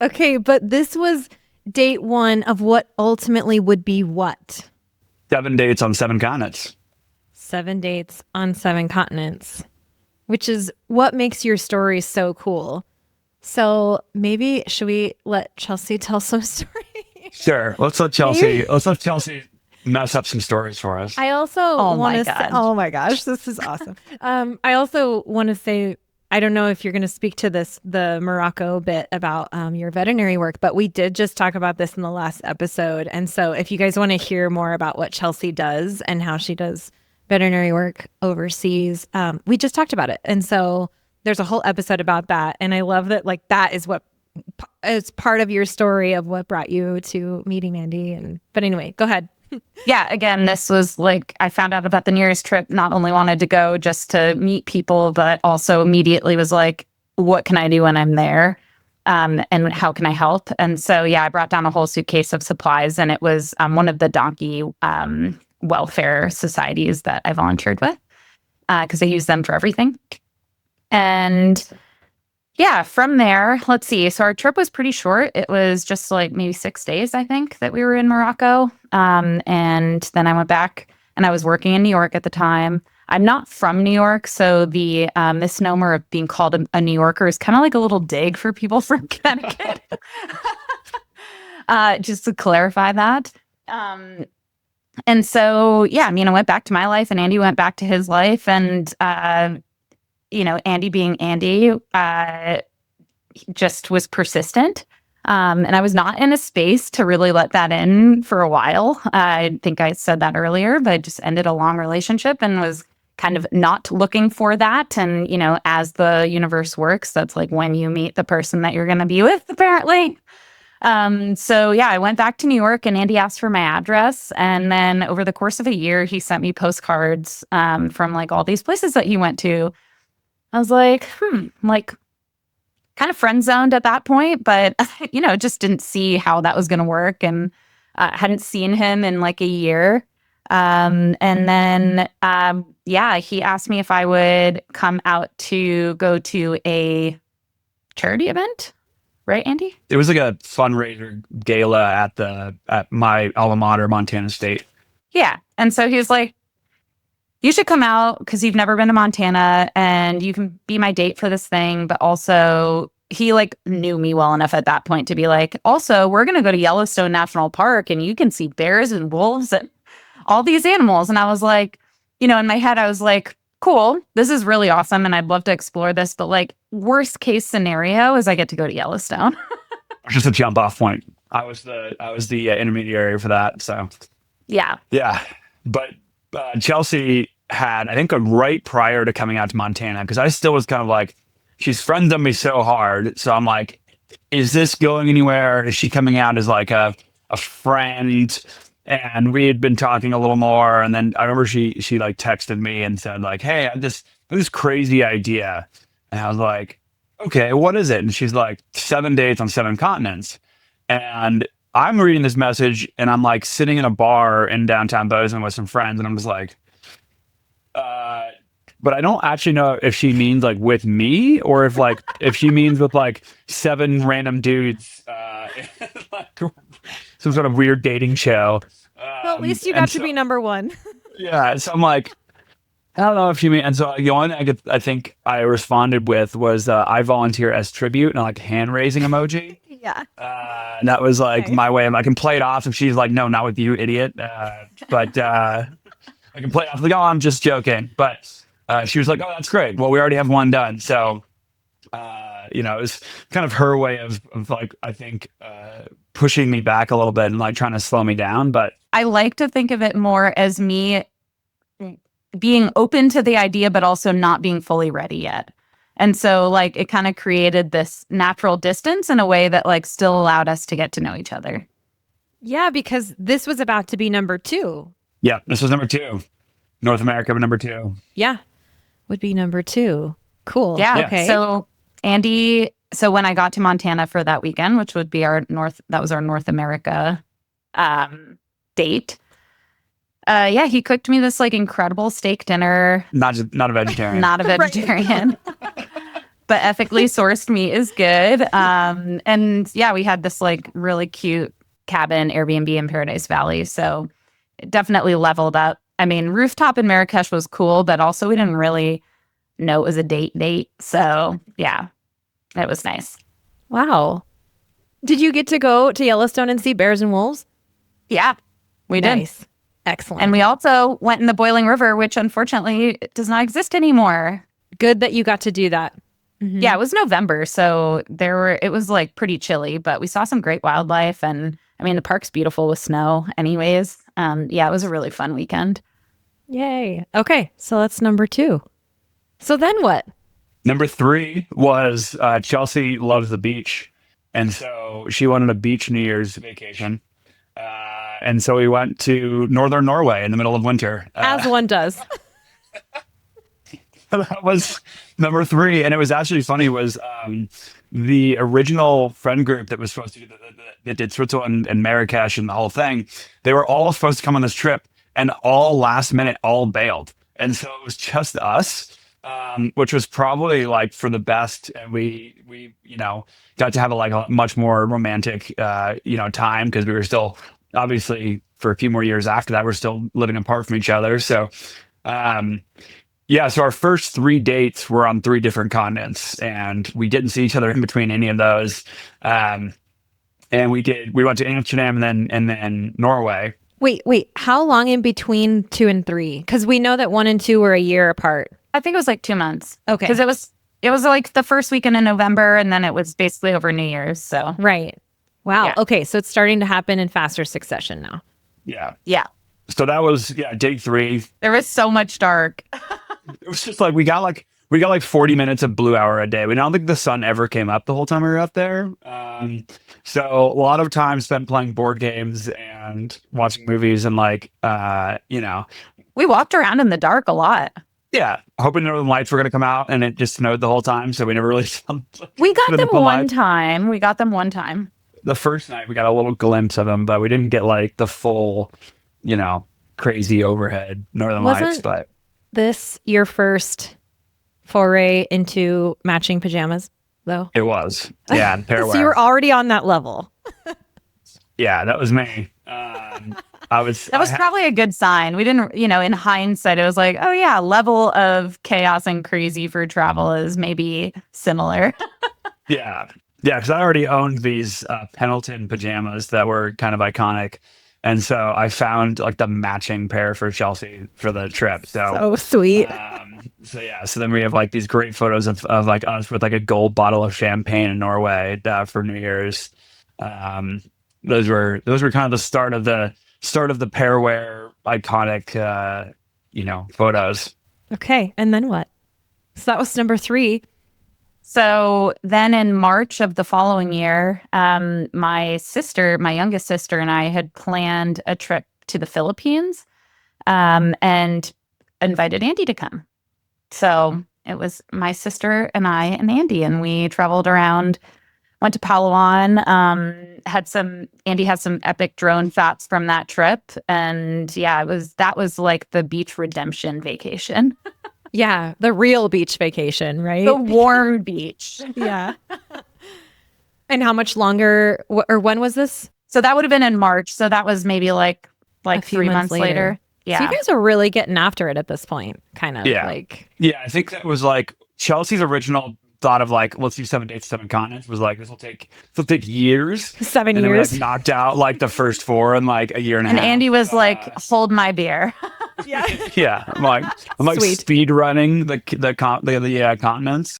Okay, but this was date one of what ultimately would be what? 7 dates on 7 continents. 7 dates on 7 continents, which is what makes your story so cool. So maybe should we let Chelsea tell some story? Sure. Maybe. Let's let Chelsea mess up some stories for us. I also Oh want my to say, God. oh my gosh, this is awesome. I also want to say, I don't know if you're going to speak to this, the Morocco bit about your veterinary work, but we did just talk about this in the last episode. And so if you guys want to hear more about what Chelsea does and how she does veterinary work overseas, we just talked about it. And so there's a whole episode about that. And I love that, like, that is what is part of your story of what brought you to meeting Andy. But anyway, go ahead. Yeah, again, this was like I found out about the nearest trip, not only wanted to go just to meet people, but also immediately was like, what can I do when I'm there? And how can I help? And so, yeah, I brought down a whole suitcase of supplies, and it was one of the donkey welfare societies that I volunteered with because I use them for everything. And yeah, from there, let's see. So our trip was pretty short. It was just like maybe 6 days, I think, that we were in Morocco. And then I went back and I was working in New York at the time. I'm not from New York, so the misnomer of being called a New Yorker is kind of like a little dig for people from Connecticut. Just to clarify that. And so, yeah, I mean, I went back to my life and Andy went back to his life. And Andy being Andy, just was persistent. And I was not in a space to really let that in for a while. I think I said that earlier, but I just ended a long relationship and was kind of not looking for that. And, as the universe works, that's like when you meet the person that you're going to be with, apparently. So yeah, I went back to New York and Andy asked for my address. And then over the course of a year, he sent me postcards from like all these places that he went to. I was like, like kind of friend zoned at that point, but, just didn't see how that was going to work and hadn't seen him in like a year. And then, he asked me if I would come out to go to a charity event. Right, Andy? It was like a fundraiser gala at my alma mater, Montana State. Yeah. And so he was like, you should come out because you've never been to Montana and you can be my date for this thing. But also he like knew me well enough at that point to be like, also, we're going to go to Yellowstone National Park and you can see bears and wolves and all these animals. And I was like, in my head, I was like, cool, this is really awesome. And I'd love to explore this. But like worst case scenario is I get to go to Yellowstone. Just a jump off point. I was the intermediary for that. So yeah. But Chelsea had, I think, right prior to coming out to Montana, because I still was kind of like, she's friended me so hard. So I'm like, is this going anywhere? Is she coming out as like a friend? And we had been talking a little more. And then I remember she like texted me and said like, hey, I have this crazy idea. And I was like, okay, what is it? And she's like, 7 dates on 7 continents. And I'm reading this message and I'm like sitting in a bar in downtown Bozeman with some friends. And I'm just like, but I don't actually know if she means like with me or if she means with like 7 random dudes, like some sort of weird dating show. Well, at least you got to be number one. Yeah. So I'm like, I don't know if you mean, and so the only thing I think I responded with was I volunteer as tribute and like hand raising emoji. Yeah. And that was like Okay. my way of, I can play it off if she's like, no, not with you, idiot. But I can play it off like, oh, I'm just joking. But she was like, oh, that's great. Well, we already have one done. So, it was kind of her way of like, I think, pushing me back a little bit and like trying to slow me down. But I like to think of it more as me being open to the idea, but also not being fully ready yet. And so like it kind of created this natural distance in a way that like still allowed us to get to know each other. Yeah, because this was about to be number 2. yeah, this was number 2. North America, number 2. Yeah, would be number 2. Cool. Yeah. Okay. So Andy, when I got to Montana for that weekend, which would be our North America date. He cooked me this like incredible steak dinner. Not a vegetarian. Not a vegetarian. but ethically sourced meat is good. And yeah, we had this like really cute cabin Airbnb in Paradise Valley. So it definitely leveled up. I mean, rooftop in Marrakesh was cool, but also we didn't really know it was a date. So yeah, it was nice. Wow. Did you get to go to Yellowstone and see bears and wolves? Yeah, we did. Nice. Excellent. And we also went in the Boiling River, which unfortunately does not exist anymore. Good that you got to do that. Mm-hmm. Yeah, it was November, so it was like pretty chilly, but we saw some great wildlife, and I mean the park's beautiful with snow anyways. Yeah, it was a really fun weekend. Yay. Okay, so that's number 2. So then what? Number 3 was Chelsea loves the beach. And so she wanted a beach New Year's vacation. And so we went to northern Norway in the middle of winter. As one does. That was number 3. And it was actually funny was the original friend group that was supposed to do that did Switzerland and Marrakesh and the whole thing. They were all supposed to come on this trip and all last minute all bailed. And so it was just us, which was probably like for the best. And we got to have a much more romantic, time because we were still obviously for a few more years after that, we're still living apart from each other. So, so our first 3 dates were on 3 different continents and we didn't see each other in between any of those. And we went to Amsterdam and then Norway. Wait, how long in between 2 and 3? Because we know that 1 and 2 were a year apart. I think it was like 2 months. Okay. Because it was like the first weekend in November, and then it was basically over New Year's. So right. Wow. Yeah. Okay, so it's starting to happen in faster succession now. Yeah. Yeah. So that was date 3. There was so much dark. It was just like we got like 40 minutes of blue hour a day. We don't think the sun ever came up the whole time we were out there. So a lot of time spent playing board games and watching movies and We walked around in the dark a lot. yeah, hoping Northern Lights were going to come out, and it just snowed the whole time, so we never really saw We got them one light. time. The first night we got a little glimpse of them, but we didn't get like the full, crazy overhead Northern Lights. But this your first foray into matching pajamas, though? it was, yeah, and pair So you were already on that level. Yeah, that was me. That was probably a good sign. We didn't, in hindsight, it was like, oh yeah, level of chaos and crazy for travel is maybe similar. Yeah, because I already owned these Pendleton pajamas that were kind of iconic. And so I found like the matching pair for Chelsea for the trip. So sweet. So then we have like these great photos of like us with like a gold bottle of champagne in Norway for New Year's. Those were kind of the start of the pair wear iconic, photos. Okay. And then what? So that was number 3. So then in March of the following year, my youngest sister and I had planned a trip to the Philippines and invited Andy to come. So it was my sister and I and Andy, and we traveled around, went to Palawan, Andy had some epic drone shots from that trip. And yeah, that was like the beach redemption vacation. Yeah, the real beach vacation, right? The warm beach. Yeah. And how much longer, or when was this? So that would have been in March. So that was maybe like a few 3 months later. Yeah. So you guys are really getting after it at this point, kind of. Yeah. Yeah, I think that was like Chelsea's original thought of like, let's do 7 dates, 7 continents was like, this will take years. 7 and years. Then we knocked out like the first 4 in like a year and a half. And Andy was like, hold my beer. Yeah. Yeah. I'm like Sweet. speed running the continents.